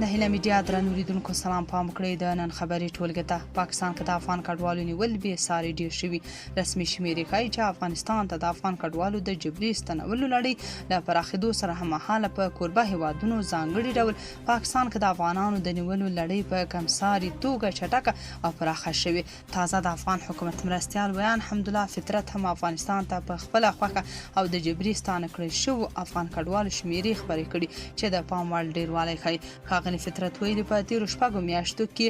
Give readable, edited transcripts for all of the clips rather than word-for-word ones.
د هیله میډیا درنو لیدونکو سلام پام کړئ د نن خبري ټولګه ته پاکستان کې د افغان کډوالو نیول به ساري ډیر شوی رسمي شمیرې ښایي چې افغانستان ته د افغان کډوالو د جبري ستنولو لړۍ له پراخېدو سره هممهاله په کوربه هیوادونو ځانګړي ډول پاکستان کې د افغانانو د نیولو لړۍ په کمساري توګه چټکه او پراخه شوې. تازه د افغان حکومت مرستیال ویان حمدالله فطرت هم افغانستان ته په خپله خوښه او د جبري ستانه کړل شوو افغان کډوالو شمیرې خبرې کړي چې د پام وړ ډیروالی ښایي. ښاغلي فطرت ویلي په تیرو شپږو میاشتو کې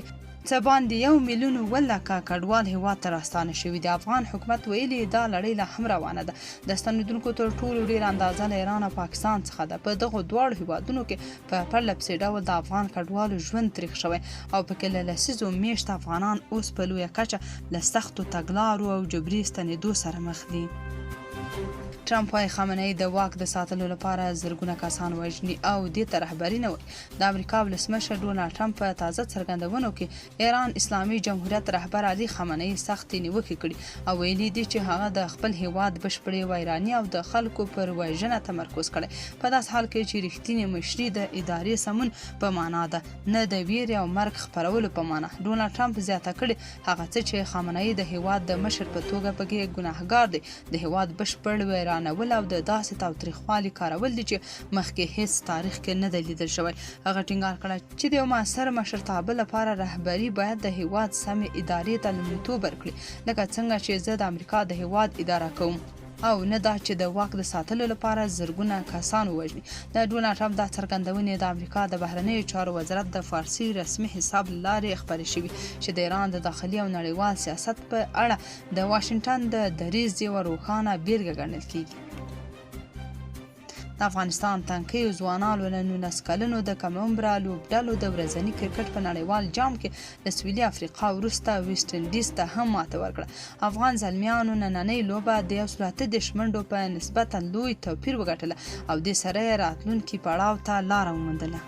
څه باندې 1,000,000 کډوال هیواد ته راستانه شوي دي. افغان حکومت ویلي دا لړۍ لا هم روانه ده. د ستنېدونکو تر ټولو ډېره اندازه له ایران او پاکستان څخه ده. په دغو دواړو هیوادونو کې په پرله پسې ډول د افغان کډوالو ژوند تریخ شوی او پکې له لسیزو میاشت افغانان اوس په لویه کچه له سختو تګلارو او جبري ستنېدو سره مخ دي. ټرمپ وايي خامنه ای د واک د ساتلو لپاره زرګونه کسان وژني او دې ته رهبري نه وي. د امریکا ولسمشر ډونالډ ټرمپ په تازه څرګندونو کې ایران اسلامي جمهوریت رهبر علي خامنه ای سختې نیوکې کړي او ویلي دي چې هغه د خپل هیواد بشپړې ویراني او د خلکو پر وژنه تمرکز کړي په داس حال کې چې رښتینې مشري د ادارې سمون په معنا ده نه د ویرې او مرګ خپرولو په معنا. ډونالډ ټرمپ زیاته کړي هغه څه چې خامنه ای د هیواد د مشر په توګه پکې ګناهګار دی د هیواد بشپړ ویراني او د داسې تاوتریخوالي کارول دي چې مخکې هیڅ تاریخ کې نه دی لیدل شوی. هغه ټینګار کړی چې د یو معاصر مشرتابه لپاره رهبري باید د هیواد سمې ادارې ته لومړیتوب ورکړي لکه څنګه چې زه د امریکا د هیواد اداره کوم او نه دا چې د واک د ساتلو لپاره زرګونه کسان ووژني. د ډونالډ ټرمپ دا څرګندونې د امریکا د بهرنیو چارو وزارت د فارسي رسمي حساب له لارې خپرې شوي چې د ایران د داخلي او نړیوال سیاست په اړه د واشنګټن د دریځ یوه روښانه بیلګه ګڼل کیږي. د افغانستان تنکیو ځوانانو له 19 کلنو د کم عمره لوبډلو د ورځني کرکټ په نړیوال جام کې د سویلي افریقا وروسته ویسټ انډیز ته هم ماته ورکړه. افغان زلمیانو نننۍ لوبه د 108 منډو په نسبتا لوی توپیر وګټله او د سره راتلونکي پړاو ته لاره وموندله.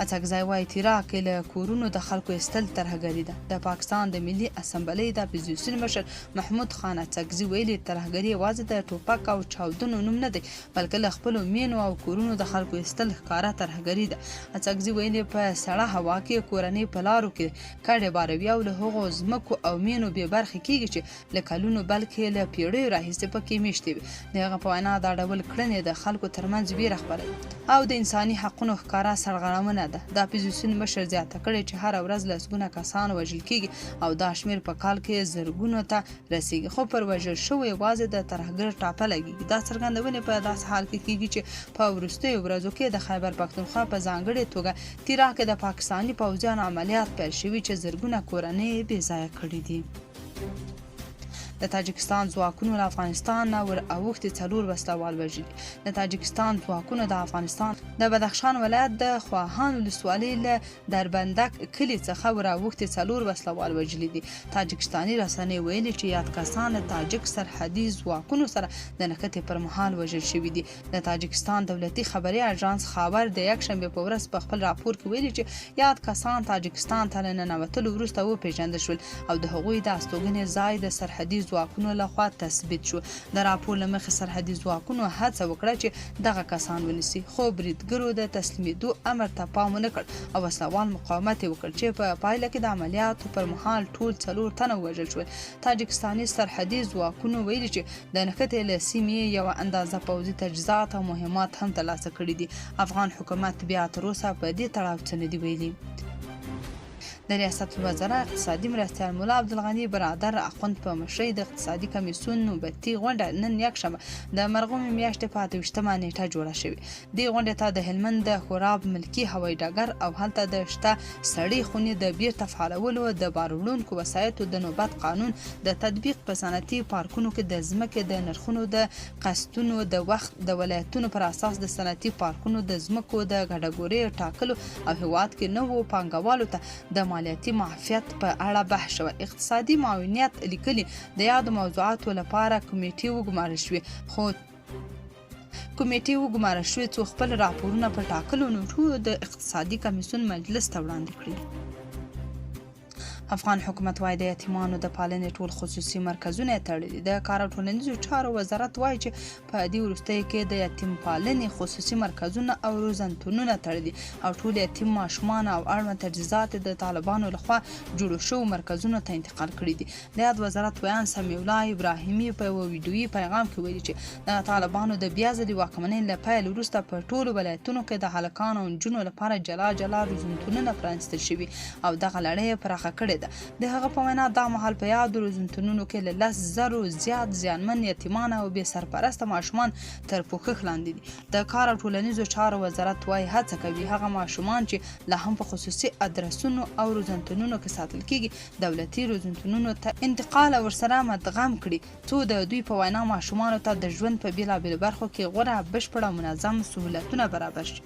اڅکزی وایي تیراک له کورونو د خلکو ایستل ترهګري ده. د پاکستان د ملي اسمبلۍ د اپوزیسیون مشر محمود خان اڅکزي ویلي ترهګري یوازې د ټوپک او چاودنو نوم نه دی بلکې له خپلو مینو او کورونو د خلکو ایستل ښکاره ترهګري ده. اڅکزي ویلي په سړه هوا کې کورنۍ په لارو کې کډې باروي او له هغو ځمکو او مینو بې برخې کیږي چې له کلونو بلکې له پیړیو راهیسې پکې میشتې وي. د هغه په وینا دا ډول کړنې د خلکو ترمنځ ویره خپروي او د انساني حقونو ښکاره سرغړونه ده. د اپوزیسیون مشر زیاته کړې چې هر ورځ لسګونه کسان وژل کیږي او دا شمیر په کال کې زرګونو ته رسیږي خو پر وژل شوو یوازې د ترهګر ټاپه لګیږي. دا څرګندونې په داسې حال کې کیږي چې په وروستیو ورځو کې د خیبر پښتونخوا په ځانګړې توګه تیراک کې د پاکستاني پوځیانو عملیات پیل شوي چې زرګونه کورنۍ بې ځایه کړي دي. د تاجکستان ځواکونو له افغانستان نه ور اوښتي 4 وسلوال وژلي. د تاجکستان ځواکونو د افغانستان د بدخشان ولایت د خواهان ولسوالۍ له دربندک کلي څخه ور اوښتي 4 وسلوال وژلي دي. تاجکستاني رسنۍ ویلي چې یاد کسان له تاجک سرحدي ځواکونو سره د نښتې پر مهال وژل شوي دي. د تاجکستان دولتي خبري اژانس خاور د یکشنبې په ورځ په خپل راپور کې ویلي چې یاد کسان تاجکستان ته له ننوتلو وروسته وپېژندل شول او د هغوی د استوګنې ځای د سرحدي ځواکونو لخوا تثبیت شو. د راپور له مخې سرحدي ځواکونو هڅه وکړه چې دغه کسان ونیسي خو بریدګرو د تسلیمېدو امر ته پام ونه کړ او وسلوال مقاومت یې وکړ چې په پایله کې د عملیاتو پر مهال ټول 4 تنه ووژل شول. تاجکستاني سرحدي ځواکونو ویلي چې د نښتې له سیمې یوه اندازه پوځي تجهیزات او مهمات هم ترلاسه کړي دي. افغان حکومت بیا تر اوسه په دې تړاو څه نه دي ویلي. د ریاست الوزرا اقتصادي مرستیال ملا عبدالغني برادر اخوند په مشرۍ د اقتصادي کمیسیون نوبتي غونډه نن یکشنبه د مرغومې میاشتې په 28مه نیټه جوړه شوې. دې غونډې ته د هلمند د خوراب ملکي هوایي ډګر او هلته د شته سړې خونې د بیرته فعالولو د بار وړونکو وسایطو د نوبت قانون د تطبیق په صنعتي پارکونو کې د ځمکې د نرخونو د قسطونو د وخت د ولایتونو پر اساس د صنعتي پارکونو د ځمکو د کټګورۍ ټاکلو او هیواد کې نوو پانګوالو ته د مالیاتي معافیت په اړه بحث شوی. اقتصادي معاونیت لیکلي د یادو موضوعاتو لپاره کمیټې وګمارل شوې خو کمیټې وګمارل شوې څو خپل راپورونه په ټاکلو نورو د اقتصادي کمیسیون مجلس ته وړاندې کړي. افغان حکومت وايي د یتیمانو د پالنې ټول خصوصي مرکزونه تړلي. د کار او ټولنیزو چارو وزارت وايي چې په دې وروستیو کې د یتیم پالنې خصوصي مرکزونه او روزنتونونه تړلي او ټول یتیم ماشومان او اړوند تجهیزات د طالبانو لخوا جوړ شوو مرکزونو ته انتقال کړي دي. د یاد وزارت ویان سمیع الله ابراهیمي په یو ویډیویي پیغام کې ویلي چې د طالبانو د بیا ځلي واکمنۍ له پیل وروسته په ټولو ولایتونو کې د هلکانو او نجونو لپاره جلا روزنتونونه پرانیستل شوي او دغه لړۍ پراخه کړې ده. د هغه په وینا دا مهال په یادو روزنتونونو کې له 10,000 زیات زیانمن یتیمان او بې سرپرسته ماشومان تر پوښښ لاندې دي. د کار او ټولنیزو چارو وزارت وايي هڅه کوي هغه ماشومان چې لا هم په خصوصي ادرسونو او روزنتونونو کې ساتل کیږي دولتي روزنتونونو ته انتقال او ورسره مدغم کړي څو د دوی په وینا ماشومانو ته د ژوند په بیلابیلو برخو کې غوره بشپړه او منظم سهولتونه برابر شي.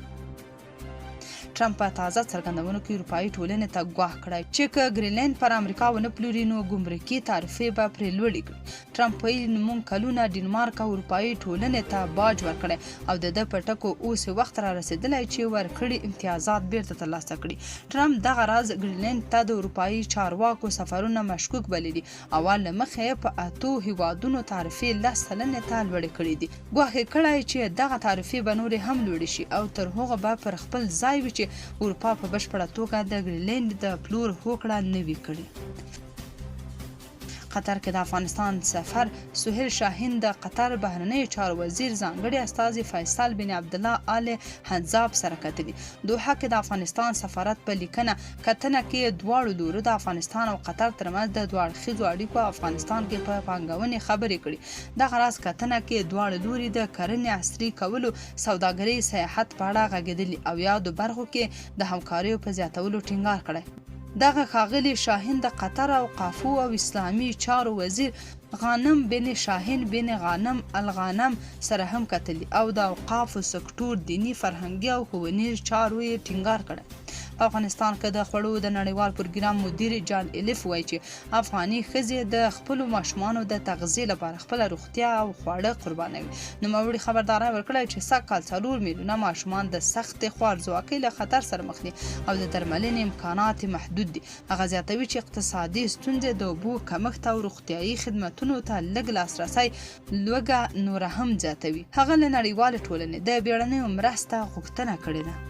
ټرمپ په تازه څرګندونو کې اروپایي ټولنې ته ګواښ کړی چې که ګرینلینډ پر امریکا ونه پلوري نو ګمرکي تعرفې به پرې لوړې کړي. ټرمپ ویلي موږ کلونه ډنمارک او اروپایي ټولنې ته باج ورکړی او د ده په ټکو اوس وخت را رسېدلی چې ورکړي امتیازات بیرته ترلاسه کړي. ټرمپ دغه راز ګرینلینډ ته د اروپایي چارواکو سفرونه مشکوک بللي او له مخې یې په 8 هیوادونو تعرفې 10 سلنې ته لوړې کړي دي. ګواښ یې کړی چې دغه تعرفې به نورې هم لوړې شي او تر هغه به پر خپل ځای وي چې اروپا په بشپړه توګه د ګرینلینډ د پلور هوکړه نه وي کړې. قطر کې د افغانستان سفیر سهیل شاهین د قطر بهرنیو چارو وزیر ځانګړي استازي فیصل بن عبدالله آل حنزاب سره کتلي. دوحه کې د افغانستان سفارت په لیکنه کتنه کې دواړو لورو د افغانستان او قطر ترمنځ د دوه اړخیزو اړیکو افغانستان کې په پانګونې خبرې کړي. دغه راز کتنه کې دواړو لوري د کرنې عصري کولو سوداګرۍ سیاحت په اړه غږېدلي او یادو برخو کې د همکاریو په زیاتولو ټینګار کړی. دغه ښاغلي شاهین د قطر اوقافو او اسلامي چارو وزیر غانم بن شاهین بن غانم الغانم سره هم کتلي او د اوقافو سکتور دینی فرهنګي او ښوونیز چارو یې ټینګار کړی. په افغانستان کې د خوړو د نړیوال پروګرام مدیر جان الیف وایي چې افغاني ښځې د خپلو ماشومانو د تغذیې لپاره خپله روغتیا او خواړه قربانوي. نوموړي خبرداری ورکړی چې سږکال 4 میلیونه ماشومان د سختې خوارځواکۍ له خطر سره مخ دي او د درملنې امکانات محدود دي. هغه زیاتوي چې اقتصادي ستونزې د اوبو کمښت او روغتیایي خدمتونو ته لږ لاسرسی لوږه نوره هم زیاتوي. هغه له نړیوالې ټولنې د بیړنیو مرسته غوښتنه کړې ده.